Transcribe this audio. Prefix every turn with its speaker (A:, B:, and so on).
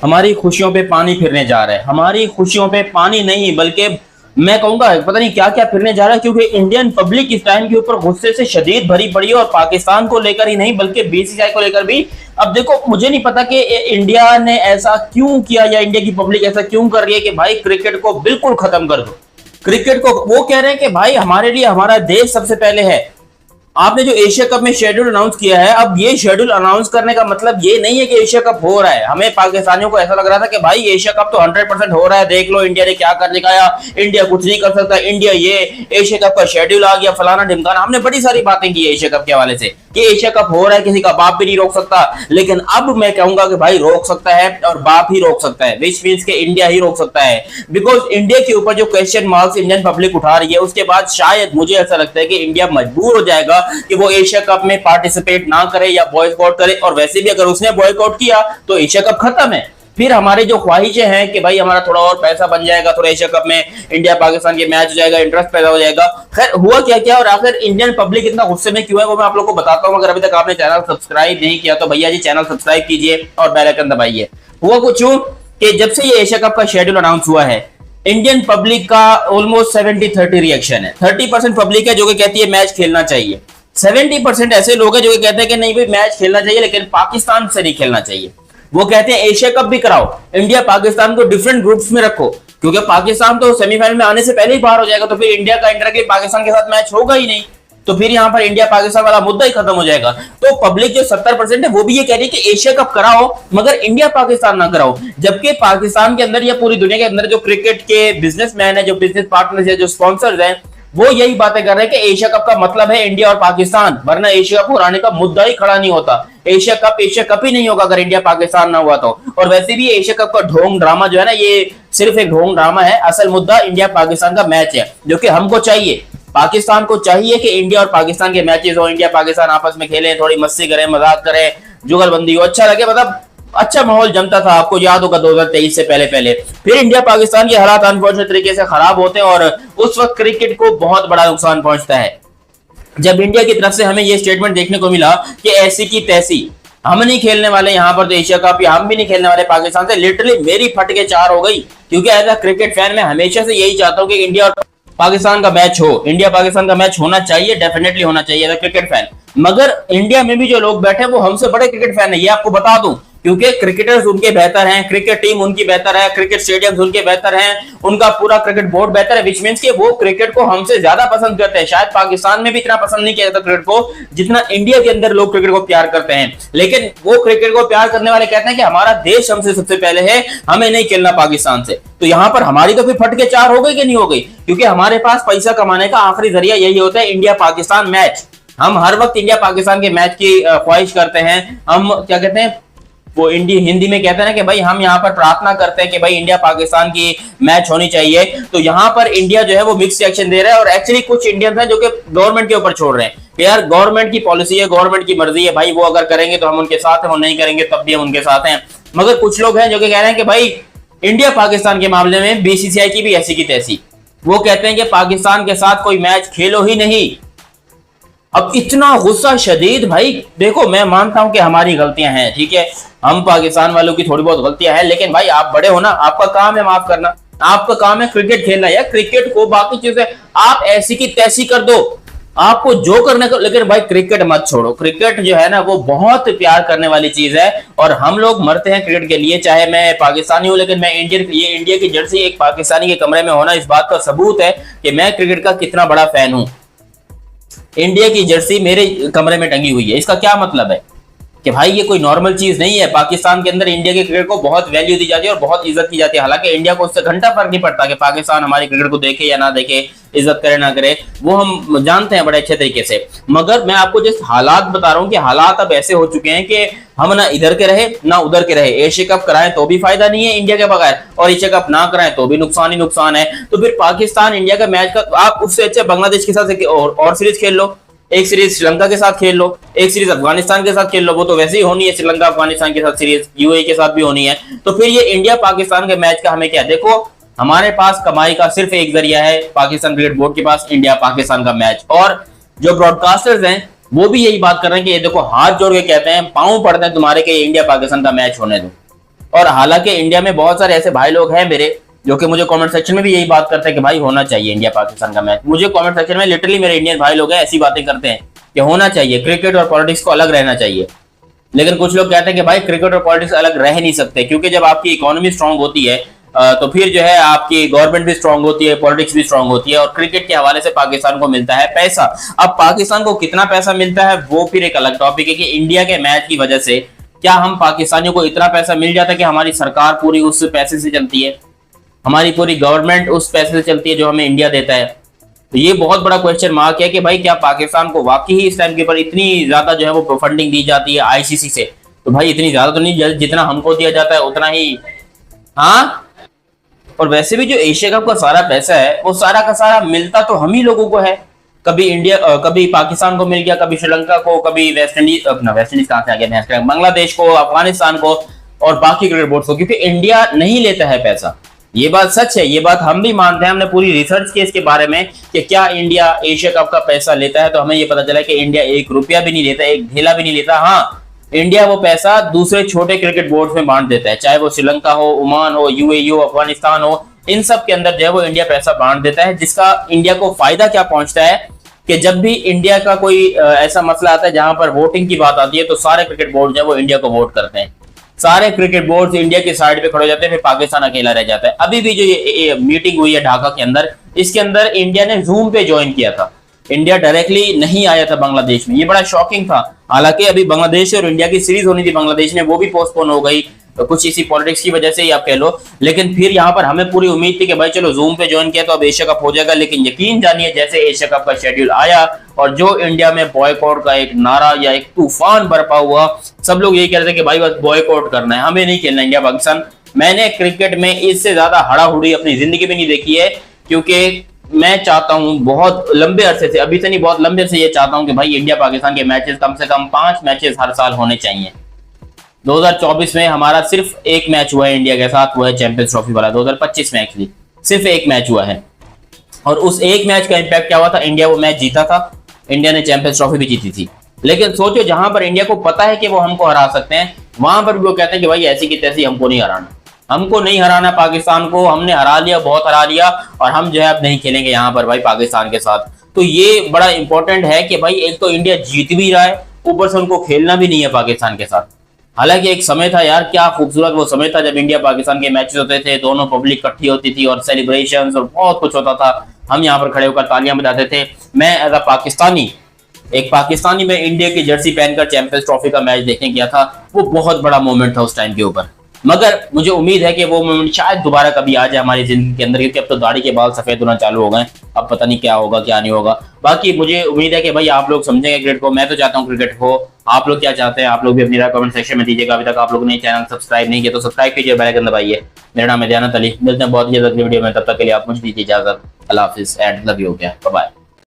A: हमारी खुशियों पे पानी फिरने जा रहा है। हमारी खुशियों पे पानी नहीं बल्कि मैं कहूंगा पता नहीं क्या क्या फिरने जा रहा है, क्योंकि इंडियन पब्लिक इस टाइम के ऊपर गुस्से से शदीद भरी पड़ी है, और पाकिस्तान को लेकर ही नहीं बल्कि बीसीसीआई को लेकर भी। अब देखो, मुझे नहीं पता कि इंडिया ने ऐसा क्यों किया या इंडिया की पब्लिक ऐसा क्यों कर रही है कि भाई क्रिकेट को बिल्कुल खत्म कर दो। क्रिकेट को वो कह रहे हैं कि भाई हमारे लिए हमारा देश सबसे पहले है। आपने जो एशिया कप में शेड्यूल अनाउंस किया है, अब ये शेड्यूल अनाउंस करने का मतलब ये नहीं है कि एशिया कप हो रहा है। हमें पाकिस्तानियों को ऐसा लग रहा था कि भाई एशिया कप तो 100% हो रहा है, देख लो इंडिया ने क्या कर दिखाया, इंडिया कुछ नहीं कर सकता, इंडिया ये एशिया कप का शेड्यूल आ गया फलाना ढिमकाना। हमने बड़ी सारी बातें की एशिया कप के हवाले से कि एशिया कप हो रहा है, किसी का बाप भी नहीं रोक सकता। लेकिन अब मैं कहूंगा कि भाई रोक सकता है, और बाप ही रोक सकता है, विच मींस के इंडिया ही रोक सकता है। बिकॉज इंडिया के ऊपर जो क्वेश्चन मार्क्स इंडियन पब्लिक उठा रही है, उसके बाद शायद मुझे ऐसा लगता है कि इंडिया मजबूर हो जाएगा कि वो एशिया कप में पार्टिसिपेट ना करे या बॉयकॉट करे। और वैसे भी अगर उसने बॉयकॉट किया तो एशिया कप खत्म है। फिर हमारे जो ख्वाहिशें हैं कि भाई हमारा थोड़ा और पैसा बन जाएगा, थोड़ा एशिया कप में इंडिया पाकिस्तान के मैच हो जाएगा, इंटरेस्ट पैदा हो जाएगा। खैर हुआ क्या क्या, और आखिर इंडियन पब्लिक इतना गुस्से में क्यों है वो मैं आप लोगों को बताता हूं। अगर अभी तक आपने चैनल सब्सक्राइब नहीं किया तो भैया जी चैनल सब्सक्राइब कीजिए और बेल आइकन दबाइए। हुआ कुछ यूं कि जब से ये एशिया कप का शेड्यूल अनाउंस हुआ है, इंडियन पब्लिक का ऑलमोस्ट 70-30 रिएक्शन है। 30% पब्लिक है जो कि कहती है मैच खेलना चाहिए, 70% ऐसे लोग हैं जो कहते हैं कि नहीं भाई मैच खेलना चाहिए लेकिन पाकिस्तान से नहीं खेलना चाहिए। वो कहते हैं एशिया कप भी कराओ, इंडिया पाकिस्तान को डिफरेंट ग्रुप्स में रखो, क्योंकि पाकिस्तान तो सेमीफाइनल में आने से पहले ही बाहर हो जाएगा, तो फिर इंडिया का इंडायरेक्टली पाकिस्तान के साथ मैच होगा ही नहीं, तो फिर यहां पर इंडिया पाकिस्तान वाला मुद्दा ही खत्म हो जाएगा। तो पब्लिक जो 70% है वो भी ये कह रही है कि एशिया कप कराओ मगर इंडिया पाकिस्तान ना कराओ। जबकि पाकिस्तान के अंदर या पूरी दुनिया के अंदर जो क्रिकेट के बिजनेसमैन है, जो बिजनेस पार्टनर्स है, जो स्पॉन्सर्स हैं, वो यही बातें कर रहे हैं कि एशिया कप का मतलब है इंडिया और पाकिस्तान, वरना एशिया कप कराने का मुद्दा ही खड़ा नहीं होता। एशिया कप ही नहीं होगा अगर इंडिया पाकिस्तान ना हुआ तो। और वैसे भी एशिया कप का ढोंग ड्रामा जो है ना, ये सिर्फ एक ढोंग ड्रामा है। असल मुद्दा इंडिया पाकिस्तान का मैच है, जो कि हमको चाहिए, पाकिस्तान को चाहिए कि इंडिया और पाकिस्तान के मैचेस हो, इंडिया पाकिस्तान आपस में खेलें, थोड़ी मस्ती करें, मजाक करें, जुगलबंदी हो, अच्छा लगे, मतलब अच्छा माहौल जमता था। आपको याद होगा 2023 से पहले पहले फिर इंडिया पाकिस्तान के हालात अनफॉर्चुनेट तरीके से खराब होते हैं और उस वक्त क्रिकेट को बहुत बड़ा नुकसान पहुंचता है। जब इंडिया की तरफ से हमें यह स्टेटमेंट देखने को मिला कि ऐसी की तैसी हम नहीं खेलने वाले यहाँ पर तो एशिया कप, या हम भी नहीं खेलने वाले पाकिस्तान से, लिटरली मेरी फट के चार हो गई। क्योंकि एज अ क्रिकेट फैन मैं हमेशा से यही चाहता हूँ कि इंडिया और पाकिस्तान का मैच हो, इंडिया पाकिस्तान का मैच होना चाहिए, डेफिनेटली होना चाहिए एज अ क्रिकेट फैन। मगर इंडिया में भी जो लोग बैठे हैं वो हमसे बड़े क्रिकेट फैन है, ये आपको बता दूं। क्योंकि क्रिकेटर्स उनके बेहतर हैं, क्रिकेट टीम उनकी बेहतर है, क्रिकेट स्टेडियम्स उनके बेहतर हैं, उनका पूरा क्रिकेट बोर्ड बेहतर है, विच मींस कि वो क्रिकेट को हमसे ज्यादा पसंद करते हैं। शायद पाकिस्तान में भी इतना पसंद नहीं किया जाता क्रिकेट को जितना इंडिया के अंदर लोग क्रिकेट को प्यार करते हैं। लेकिन वो क्रिकेट को प्यार करने वाले कहते हैं कि हमारा देश हमसे सबसे पहले है, हमें नहीं खेलना पाकिस्तान से। तो यहां पर हमारी तो फिर फट के चार हो गई कि नहीं हो गई, क्योंकि हमारे पास पैसा कमाने का आखिरी जरिया यही होता है इंडिया पाकिस्तान मैच। हम हर वक्त इंडिया पाकिस्तान के मैच की ख्वाहिश करते हैं। हम क्या कहते हैं, वो हिंदी में कहते हैं ना कि भाई हम यहाँ पर प्रार्थना करते हैं कि भाई इंडिया पाकिस्तान की मैच होनी चाहिए। तो यहाँ पर इंडिया जो है वो मिक्स एक्शन दे रहा है, और एक्चुअली कुछ इंडियंस हैं जो कि गवर्नमेंट के ऊपर छोड़ रहे हैं कि यार गवर्नमेंट की पॉलिसी है, गवर्नमेंट की मर्जी है, भाई वो अगर करेंगे तो हम उनके साथ हैं, वो नहीं करेंगे तब भी हम उनके साथ हैं। मगर कुछ लोग हैं जो कि कह रहे हैं कि भाई इंडिया पाकिस्तान के मामले में बीसीसीआई की भी ऐसी की तैसी। वो कहते हैं कि पाकिस्तान के साथ कोई मैच खेलो ही नहीं। अब इतना गुस्सा शदीद, भाई देखो मैं मानता हूं कि हमारी गलतियां हैं, ठीक है, हम पाकिस्तान वालों की थोड़ी बहुत गलतियां हैं, लेकिन भाई आप बड़े हो ना, आपका काम है माफ करना, आपका काम है क्रिकेट खेलना। या क्रिकेट को बाकी चीजें आप ऐसी की तैसी कर दो, आपको जो करने को, लेकिन भाई क्रिकेट मत छोड़ो। क्रिकेट जो है ना वो बहुत प्यार करने वाली चीज है, और हम लोग मरते हैं क्रिकेट के लिए। चाहे मैं पाकिस्तानी हूं लेकिन मैं इंडियन, ये इंडिया की जर्सी एक पाकिस्तानी के कमरे में होना इस बात का सबूत है कि मैं क्रिकेट का कितना बड़ा फैन हूं। इंडिया की जर्सी मेरे कमरे में टंगी हुई है, इसका क्या मतलब है कि भाई ये कोई नॉर्मल चीज नहीं है। पाकिस्तान के अंदर इंडिया के क्रिकेट को बहुत वैल्यू दी जाती है और बहुत इज्जत की जाती है। हालांकि इंडिया को उससे घंटा फर्क नहीं पड़ता कि पाकिस्तान हमारे क्रिकेट को देखे या ना देखे, इज्जत करे ना करे, वो हम जानते हैं बड़े अच्छे तरीके से। मगर मैं आपको जिस हालात बता रहा हूँ कि हालात अब ऐसे हो चुके हैं कि हम ना इधर के रहे ना उधर के रहे। एशिया कप कराएं तो भी फायदा नहीं है इंडिया के बगैर, और एशिया कप ना कराएं तो भी नुकसान ही नुकसान है। तो फिर पाकिस्तान इंडिया का मैच का आप उससे अच्छे बांग्लादेश के साथ और सीरीज खेल लो, एक सीरीज श्रीलंका के साथ खेल लो, एक सीरीज अफगानिस्तान के साथ खेल लो, वो तो वैसे ही होनी है श्रीलंका अफगानिस्तान के साथ सीरीज, यूएई के साथ भी होनी है। तो फिर ये इंडिया पाकिस्तान के मैच का हमें क्या, देखो हमारे पास कमाई का सिर्फ एक जरिया है, पाकिस्तान क्रिकेट बोर्ड के पास इंडिया पाकिस्तान का मैच। और जो ब्रॉडकास्टर्स हैं वो भी यही बात कर रहे हैं कि ये देखो हाथ जोड़ के कहते हैं, पांव पड़ते हैं तुम्हारे कि इंडिया पाकिस्तान का मैच होने दो। और हालांकि इंडिया में बहुत सारे ऐसे भाई लोग हैं मेरे जो कि मुझे कमेंट सेक्शन में भी यही बात करते हैं कि भाई होना चाहिए इंडिया पाकिस्तान का मैच। मुझे कमेंट सेक्शन में लिटरली मेरे इंडियन भाई लोग हैं ऐसी बातें करते हैं कि होना चाहिए, क्रिकेट और पॉलिटिक्स को अलग रहना चाहिए। लेकिन कुछ लोग कहते हैं कि भाई क्रिकेट और पॉलिटिक्स अलग रह नहीं सकते, क्योंकि जब आपकी इकोनॉमी स्ट्रांग होती है तो फिर जो है आपकी गवर्नमेंट भी स्ट्रांग होती है, पॉलिटिक्स भी स्ट्रांग होती है, और क्रिकेट के हवाले से पाकिस्तान को मिलता है पैसा। अब पाकिस्तान को कितना पैसा मिलता है वो फिर एक अलग टॉपिक है कि इंडिया के मैच की वजह से क्या हम पाकिस्तानियों को इतना पैसा मिल जाता है कि हमारी सरकार पूरी उस पैसे से चलती है, हमारी पूरी गवर्नमेंट उस पैसे से चलती है जो हमें इंडिया देता है। तो ये बहुत बड़ा क्वेश्चन मार्क है कि भाई क्या पाकिस्तान को वाकई ही इस टाइम के ऊपर इतनी ज्यादा जो है वो फंडिंग दी जाती है आईसीसी से? तो भाई इतनी ज्यादा तो नहीं, जितना हमको दिया जाता है उतना ही। हाँ, और वैसे भी जो एशिया कप का सारा पैसा है वो सारा का सारा मिलता तो हम ही लोगों को है। कभी इंडिया कभी पाकिस्तान को मिल गया, कभी श्रीलंका को, कभी वेस्ट इंडीज, अपना वेस्ट इंडीज कहां से आ गया, बांग्लादेश को, अफगानिस्तान को और बाकी क्रिकेट बोर्ड्स को, क्योंकि इंडिया नहीं लेता है पैसा। ये बात सच है, ये बात हम भी मानते हैं। हमने पूरी रिसर्च की इसके बारे में कि क्या इंडिया एशिया कप का पैसा लेता है, तो हमें ये पता चला कि इंडिया 1 रुपया भी नहीं लेता, एक ढेला भी नहीं लेता। हाँ, इंडिया वो पैसा दूसरे छोटे क्रिकेट बोर्ड में बांट देता है, चाहे वो श्रीलंका हो, ओमान हो, यूएई हो, अफगानिस्तान हो, इन सब के अंदर जो है वो इंडिया पैसा बांट देता है। जिसका इंडिया को फायदा क्या पहुंचता है कि जब भी इंडिया का कोई ऐसा मसला आता है जहां पर वोटिंग की बात आती है तो सारे क्रिकेट बोर्ड जो है वो इंडिया को वोट करते हैं, सारे क्रिकेट बोर्ड इंडिया की साइड पे खड़े हो जाते हैं, फिर पाकिस्तान अकेला रह जाता है। अभी भी जो ये मीटिंग हुई है ढाका के अंदर, इसके अंदर इंडिया ने जूम पे ज्वाइन किया था, इंडिया डायरेक्टली नहीं आया था बांग्लादेश में। ये बड़ा शॉकिंग था। हालांकि अभी बांग्लादेश और इंडिया की सीरीज होनी थी बांग्लादेश में, वो भी पोस्टपोन हो गई, तो कुछ इसी पॉलिटिक्स की वजह से ही आप कह लो। लेकिन फिर यहाँ पर हमें पूरी उम्मीद थी कि भाई चलो जूम पे ज्वाइन किया तो अब एशिया कप हो जाएगा। लेकिन यकीन जानिए जैसे एशिया कप का शेड्यूल आया और जो इंडिया में बॉयकॉट का एक नारा या एक तूफान बरपा हुआ, सब लोग यही कह रहे थे कि भाई बस बॉयकॉट करना है, हमें नहीं खेलना इंडिया पाकिस्तान। मैंने क्रिकेट में इससे ज्यादा हड़ाहुड़ी अपनी जिंदगी में नहीं देखी है, क्योंकि मैं चाहता हूं बहुत लंबे अरसे से, अभी से नहीं बहुत लंबे से ये चाहता हूं कि भाई इंडिया पाकिस्तान के मैचेस कम से कम 5 मैचेस हर साल होने चाहिए। 2024 में हमारा सिर्फ एक मैच हुआ है इंडिया के साथ, वो है चैंपियंस ट्रॉफी वाला। 2025 में एक्चुअली सिर्फ एक मैच हुआ है, और उस एक मैच का इंपैक्ट क्या हुआ था, इंडिया वो मैच जीता था, इंडिया ने चैंपियंस ट्रॉफी भी जीती थी। लेकिन सोचो जहां पर इंडिया को पता है कि वो हमको हरा सकते हैं, वहां पर भी वो कहते हैं कि भाई ऐसी की तैसी हमको नहीं हराना, हमको नहीं हराना पाकिस्तान को, हमने हरा लिया, बहुत हरा लिया, और हम जो है अब नहीं खेलेंगे यहाँ पर भाई पाकिस्तान के साथ। तो ये बड़ा इंपॉर्टेंट है कि भाई एक तो इंडिया जीत भी रहा है, ऊपर से उनको खेलना भी नहीं है पाकिस्तान के साथ। हालांकि एक समय था यार, क्या खूबसूरत वो समय था जब इंडिया पाकिस्तान के मैचेस होते थे, दोनों पब्लिक इकट्ठी होती थी और सेलिब्रेशंस और बहुत कुछ होता था, हम यहाँ पर खड़े होकर तालियां बजाते थे। मैं एज अ पाकिस्तानी, एक पाकिस्तानी में इंडिया की जर्सी पहनकर चैंपियंस ट्रॉफी का मैच देखने गया था, वो बहुत बड़ा मोमेंट था उस टाइम के ऊपर। मगर मुझे उम्मीद है कि वो मोमेंट शायद दोबारा कभी आ जाए हमारी जिंदगी के अंदर, क्योंकि अब तो दाढ़ी के बाल सफेद होना चालू हो गए, अब पता नहीं क्या होगा क्या नहीं होगा। बाकी मुझे उम्मीद है कि भाई आप लोग समझेंगे क्रिकेट को, मैं तो चाहता हूँ क्रिकेट हो, आप लोग क्या चाहते हैं आप लोग भी अपनी राय कमेंट सेक्शन में दीजिएगा। अभी तक आप लोगों ने चैनल सब्सक्राइब नहीं किया तो सब्सक्राइब कीजिए, बेल आइकन दबाइए। मेरा नाम है दयानत अली, मिलते हैं बहुत ही जल्द अगली वीडियो में, तब तक के लिए आप मुझे दीजिए इजाजत। अल्लाह हाफिज and love you, bye bye.